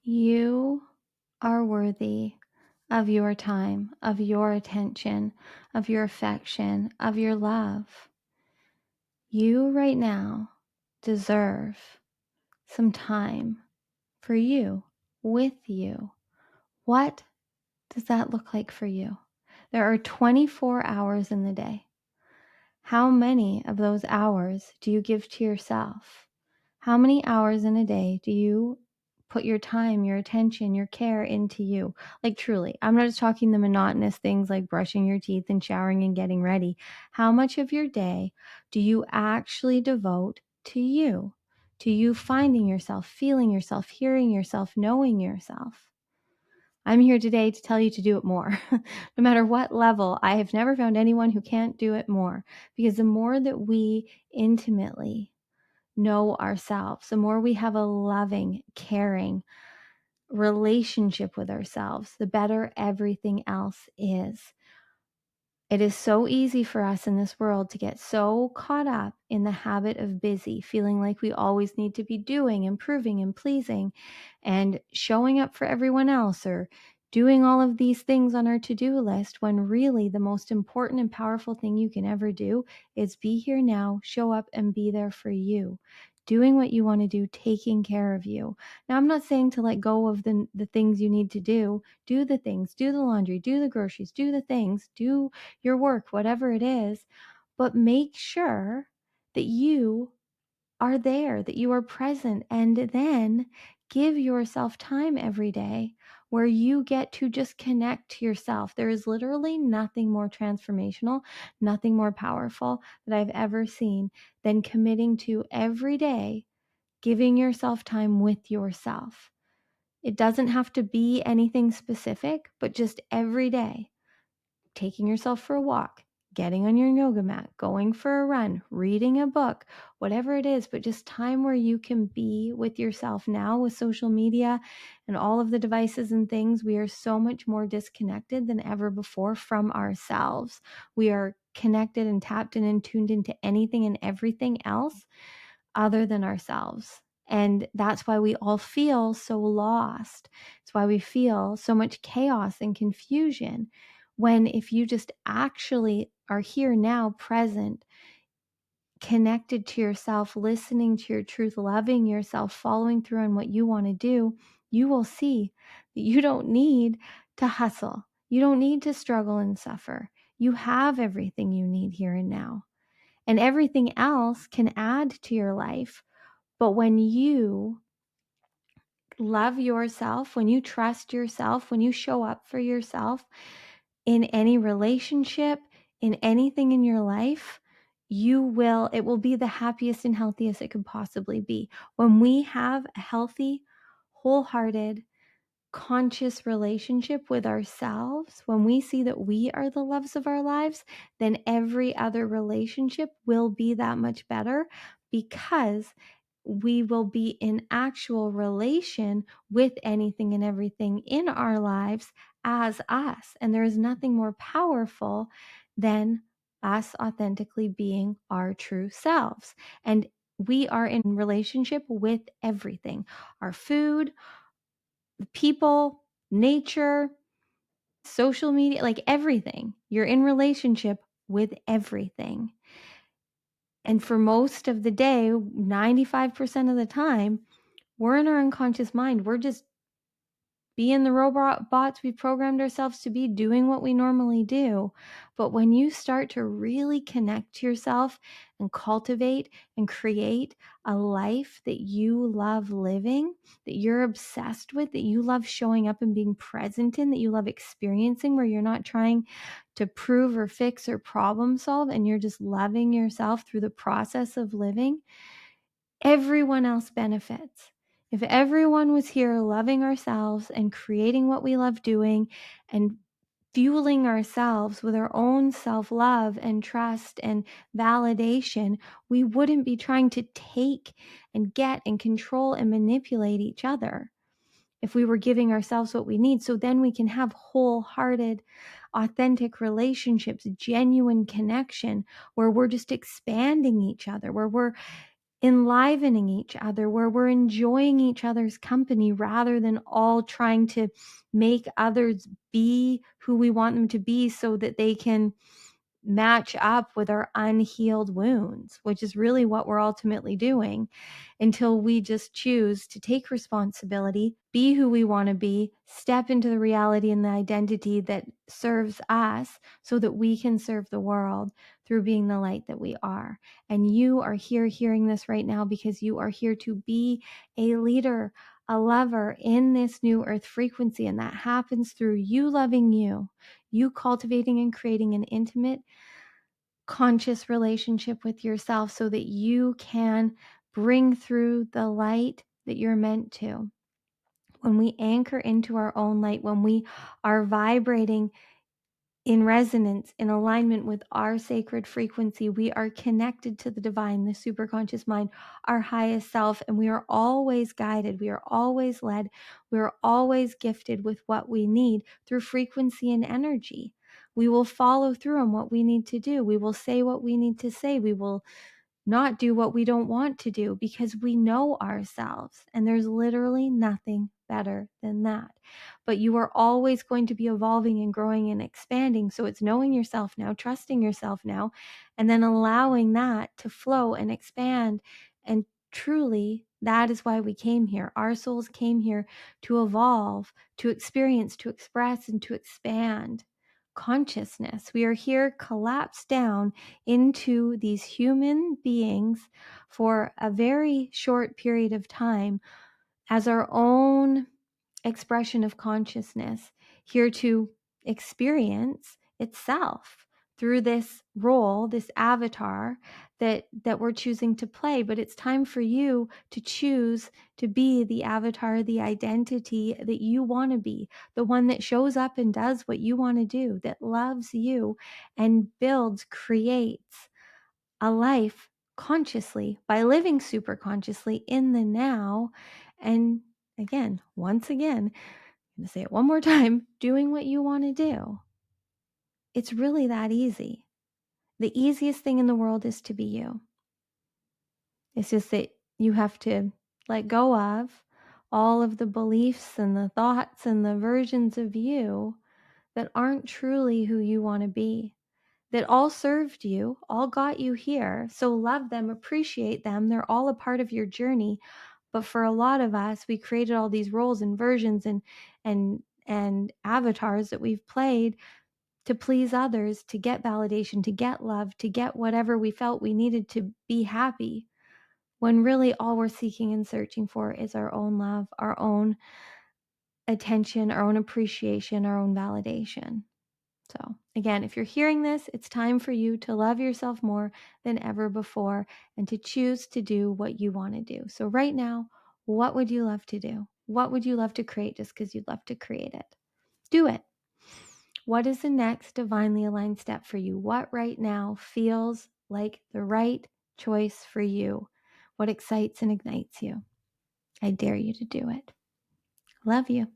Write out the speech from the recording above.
You are worthy of your time, of your attention, of your affection, of your love. You right now deserve some time for you, with you. What does that look like for you? There are 24 hours in the day. How many of those hours do you give to yourself? How many hours in a day do you put your time, your attention, your care into you? Like truly, I'm not just talking the monotonous things like brushing your teeth and showering and getting ready. How much of your day do you actually devote to you? To you finding yourself, feeling yourself, hearing yourself, knowing yourself? I'm here today to tell you to do it more. No matter what level, I have never found anyone who can't do it more, because the more that we intimately know ourselves, the more we have a loving, caring relationship with ourselves, the better everything else is. It is so easy for us in this world to get so caught up in the habit of busy, feeling like we always need to be doing, improving, and pleasing, and showing up for everyone else, or doing all of these things on our to-do list, when really the most important and powerful thing you can ever do is be here now, show up, and be there for you, doing what you want to do, taking care of you. Now, I'm not saying to let go of the things you need to do. Do the things, do the laundry, do the groceries, do the things, do your work, whatever it is, but make sure that you are there, that you are present, and then give yourself time every day where you get to just connect to yourself. There is literally nothing more transformational, nothing more powerful that I've ever seen than committing to every day giving yourself time with yourself. It doesn't have to be anything specific, but just every day taking yourself for a walk, getting on your yoga mat, going for a run, reading a book, whatever it is, but just time where you can be with yourself. Now with social media and all of the devices and things, we are so much more disconnected than ever before from ourselves. We are connected and tapped in and tuned into anything and everything else other than ourselves. And that's why we all feel so lost. It's why we feel so much chaos and confusion, when if you just actually are here now, present, connected to yourself, listening to your truth, loving yourself, following through on what you want to do, you will see that you don't need to hustle. You don't need to struggle and suffer. You have everything you need here and now. And everything else can add to your life. But when you love yourself, when you trust yourself, when you show up for yourself in any relationship, in anything in your life, it will be the happiest and healthiest it could possibly be. When we have a healthy, wholehearted, conscious relationship with ourselves, when we see that we are the loves of our lives, then every other relationship will be that much better, because we will be in actual relation with anything and everything in our lives as us. And there is nothing more powerful than us authentically being our true selves. And we are in relationship with everything, our food, people, nature, social media, like everything. You're in relationship with everything. And for most of the day, 95% of the time, we're in our unconscious mind. We're just being the robots we programmed ourselves to be, doing what we normally do. But when you start to really connect to yourself and cultivate and create a life that you love living, that you're obsessed with, that you love showing up and being present in, that you love experiencing, where you're not trying to prove or fix or problem solve, and you're just loving yourself through the process of living, everyone else benefits. If everyone was here loving ourselves and creating what we love doing and fueling ourselves with our own self-love and trust and validation, we wouldn't be trying to take and get and control and manipulate each other. If we were giving ourselves what we need, so then we can have wholehearted, authentic relationships, genuine connection, where we're just expanding each other, where we're enlivening each other, where we're enjoying each other's company rather than all trying to make others be who we want them to be so that they can match up with our unhealed wounds, which is really what we're ultimately doing, until we just choose to take responsibility, be who we want to be, step into the reality and the identity that serves us so that we can serve the world through being the light that we are. And you are here hearing this right now because you are here to be a leader, a lover in this new earth frequency. And that happens through you loving you cultivating and creating an intimate, conscious relationship with yourself so that you can bring through the light that you're meant to. When we anchor into our own light, when we are vibrating in resonance, in alignment with our sacred frequency, we are connected to the divine, the superconscious mind, our highest self, and we are always guided. We are always led. We are always gifted with what we need through frequency and energy. We will follow through on what we need to do. We will say what we need to say. We will not do what we don't want to do because we know ourselves. And there's literally nothing better than that. But you are always going to be evolving and growing and expanding. So it's knowing yourself now, trusting yourself now, and then allowing that to flow and expand. And truly, that is why we came here. Our souls came here to evolve, to experience, to express, and to expand consciousness. We are here collapsed down into these human beings for a very short period of time as our own expression of consciousness, here to experience itself through this role, this avatar that we're choosing to play. But it's time for you to choose to be the avatar, the identity that you want to be, the one that shows up and does what you want to do, that loves you and builds, creates a life consciously by living super consciously in the now. And again, once again, I'm going to say it one more time, doing what you want to do. It's really that easy. The easiest thing in the world is to be you. It's just that you have to let go of all of the beliefs and the thoughts and the versions of you that aren't truly who you want to be, that all served you, all got you here. So love them, appreciate them. They're all a part of your journey. But for a lot of us, we created all these roles and versions and avatars that we've played to please others, to get validation, to get love, to get whatever we felt we needed to be happy, when really all we're seeking and searching for is our own love, our own attention, our own appreciation, our own validation. So again, if you're hearing this, it's time for you to love yourself more than ever before and to choose to do what you want to do. So right now, what would you love to do? What would you love to create just because you'd love to create it? Do it. What is the next divinely aligned step for you? What right now feels like the right choice for you? What excites and ignites you? I dare you to do it. Love you.